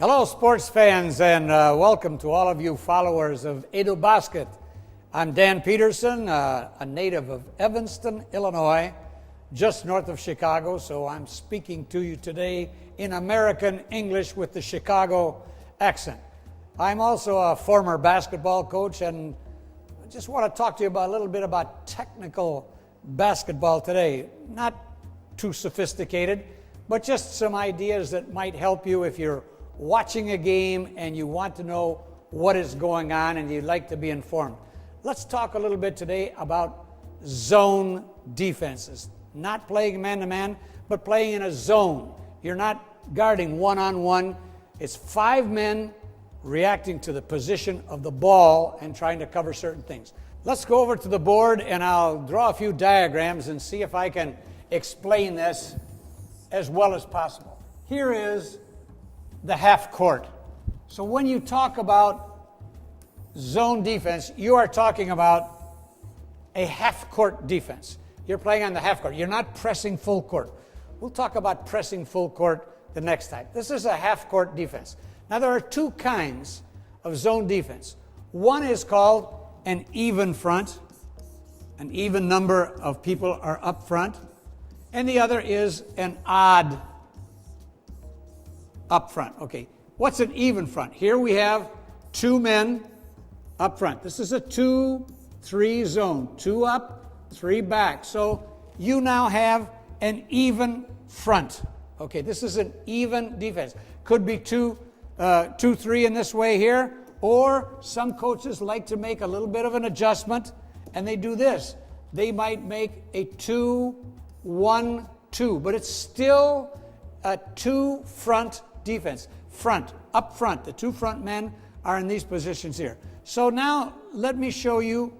Hello, sports fans, and welcome to all of you followers of EDOBASKET. I'm Dan Peterson, a native of Evanston, Illinois, just north of Chicago, so I'm speaking to you today in American English with the Chicago accent. I'm also a former basketball coach, and I just want to talk to you about a little bit about technical basketball today. Not too sophisticated, but just some ideas that might help you if you're watching a game and you want to know what is going on and you'd like to be informed. Let's talk a little bit today about zone defenses. Not playing man-to-man, but playing in a zone. You're not guarding one-on-one. It's 5 men reacting to the position of the ball and trying to cover certain things. Let's go over to the board and I'll draw a few diagrams and see if I can explain this as well as possible. Here is the half court. So when you talk about zone defense, you are talking about a half court defense. You're playing on the half court. You're not pressing full court. We'll talk about pressing full court the next time. This is a half court defense. Now there are 2 kinds of zone defense. One is called an even front. An even number of people are up front. And the other is an odd up front. Okay, what's an even front? Here we have 2 men up front. This is a 2-3 zone. 2 up, 3 back. So you now have an even front. Okay, this is an even defense. Could be 2-3 in this way here, or some coaches like to make a little bit of an adjustment, and they do this. They might make a 2-1-2, but it's still a 2 front defense. Front, up front. The 2 front men are in these positions here. So now let me show you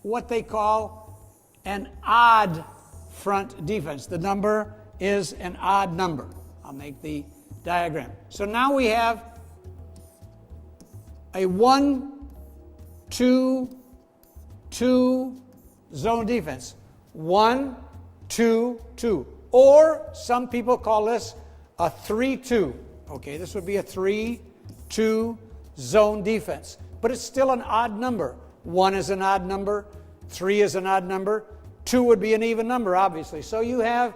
what they call an odd front defense. The number is an odd number. I'll make the diagram. So now we have a 1-2-2 zone defense. 1-2-2. Or some people call this a 3-2. Okay, this would be a 3-2 zone defense. But it's still an odd number. 1 is an odd number. 3 is an odd number. 2 would be an even number, obviously. So you have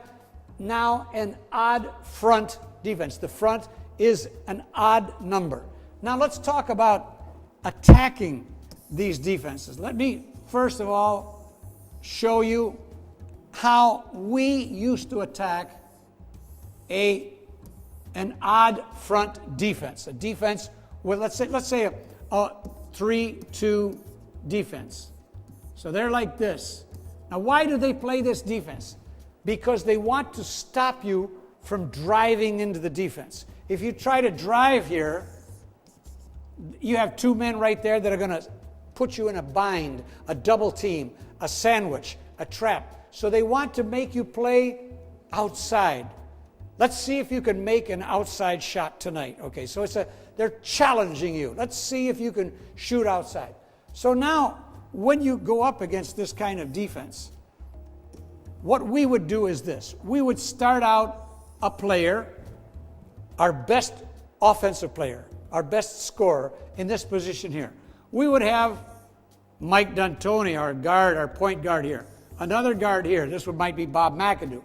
now an odd front defense. The front is an odd number. Now let's talk about attacking these defenses. Let me first of all show you how we used to attack an odd front defense. A defense with, let's say a 3-2 defense. So they're like this. Now why do they play this defense? Because they want to stop you from driving into the defense. If you try to drive here, you have 2 men right there that are going to put you in a bind, a double team, a sandwich, a trap. So they want to make you play outside. Let's see if you can make an outside shot tonight. Okay, so they're challenging you. Let's see if you can shoot outside. So now, when you go up against this kind of defense, what we would do is this. We would start out a player, our best offensive player, our best scorer in this position here. We would have Mike D'Antoni, our guard, our point guard here. Another guard here. This might be Bob McAdoo.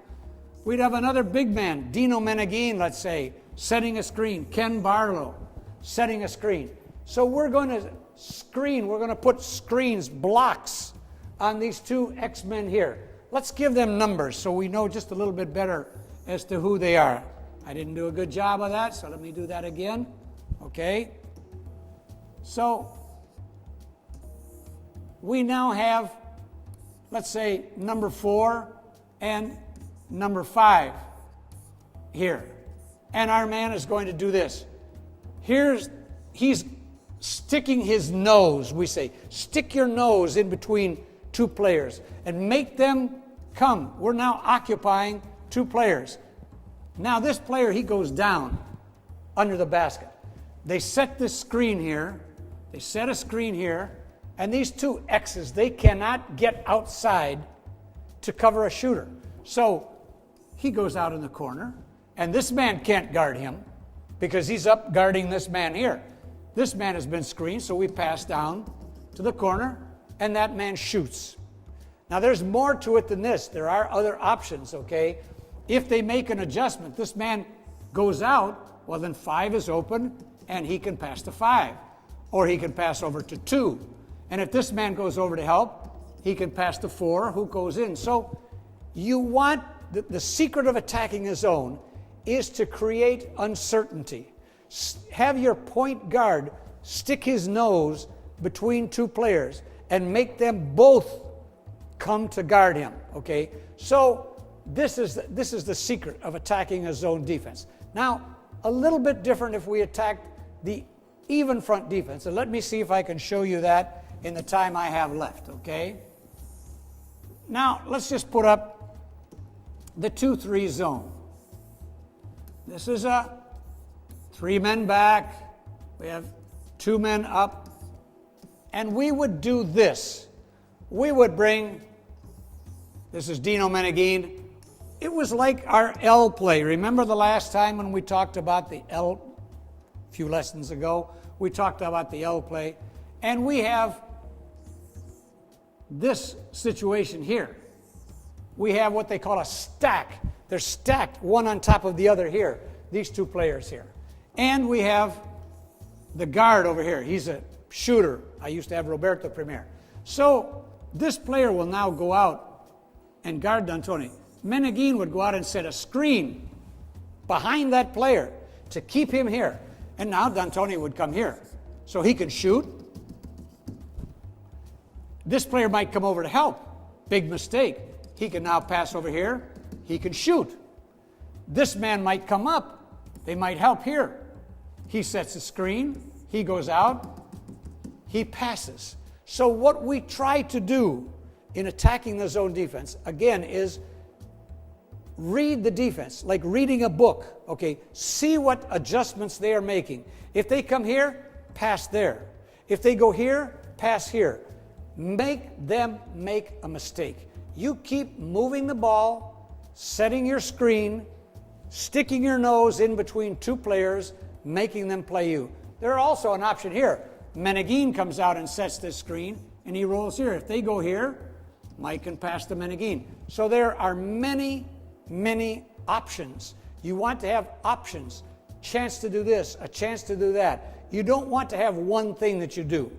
We'd have another big man, Dino Meneghin, let's say, setting a screen. Ken Barlow, setting a screen. So we're going to screen. We're going to put screens, blocks, on these 2 X-men here. Let's give them numbers so we know just a little bit better as to who they are. I didn't do a good job of that, so let me do that again. Okay? So we now have, let's say, number 4 and number 5 here. And our man is going to do this. He's sticking his nose, we say. Stick your nose in between 2 players and make them come. We're now occupying 2 players. Now this player, he goes down under the basket. They set this screen here. They set a screen here. And these 2 X's, they cannot get outside to cover a shooter. So he goes out in the corner, and this man can't guard him. because he's up guarding this man here. This man has been screened, so we pass down to the corner, and that man shoots. Now, there's more to it than this. There are other options, okay? If they make an adjustment, this man goes out, well, then 5 is open, and he can pass to 5. Or he can pass over to 2. And if this man goes over to help, he can pass to 4, who goes in. So you want, the secret of attacking a zone is to create uncertainty. Have your point guard stick his nose between 2 players and make them both come to guard him, okay? So this is the secret of attacking a zone defense. Now, a little bit different if we attacked the even front defense. And let me see if I can show you that in the time I have left, okay? Now, let's just put up the 2-3 zone. This is a 3 men back. We have 2 men up. And we would do this. We would bring, this is Dino Meneghin. It was like our L play. Remember the last time when we talked about the L, a few lessons ago, we talked about the L play. And we have this situation here. We have what they call a stack. They're stacked one on top of the other here, these 2 players here. And we have the guard over here. He's a shooter. I used to have Roberto Premier. So this player will now go out and guard D'Antoni. Meneghin would go out and set a screen behind that player to keep him here. And now D'Antoni would come here. So he can shoot. This player might come over to help. Big mistake. He can now pass over here. He can shoot. This man might come up. They might help here. He sets a screen. He goes out. He passes. So what we try to do in attacking the zone defense, again, is read the defense, like reading a book, okay? See what adjustments they are making. If they come here, pass there. If they go here, pass here. Make them make a mistake. You keep moving the ball, setting your screen, sticking your nose in between 2 players, making them play you. There's also an option here. Meneghin comes out and sets this screen, and he rolls here. If they go here, Mike can pass to Meneghin. So there are many options. You want to have options. Chance to do this, a chance to do that. You don't want to have one thing that you do.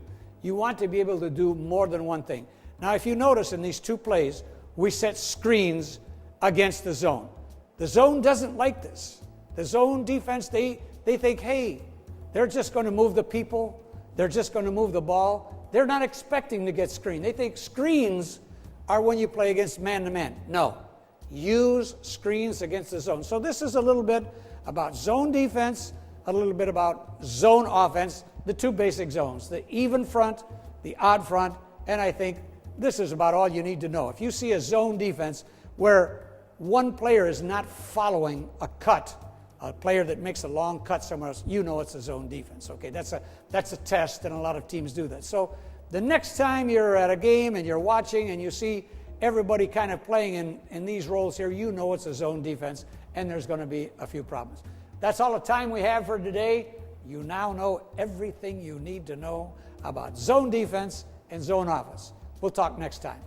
You want to be able to do more than one thing. Now, if you notice in these 2 plays, we set screens against the zone. The zone doesn't like this. The zone defense, they think, hey, they're just going to move the people. They're just going to move the ball. They're not expecting to get screened. They think screens are when you play against man-to-man. No. Use screens against the zone. So this is a little bit about zone defense, a little bit about zone offense, the 2 basic zones, the even front, the odd front, and I think this is about all you need to know. If you see a zone defense where one player is not following a cut, a player that makes a long cut somewhere else, you know it's a zone defense, okay? That's a test, and a lot of teams do that. So the next time you're at a game and you're watching and you see everybody kind of playing in these roles here, you know it's a zone defense, and there's going to be a few problems. That's all the time we have for today. You now know everything you need to know about zone defense and zone offense. We'll talk next time.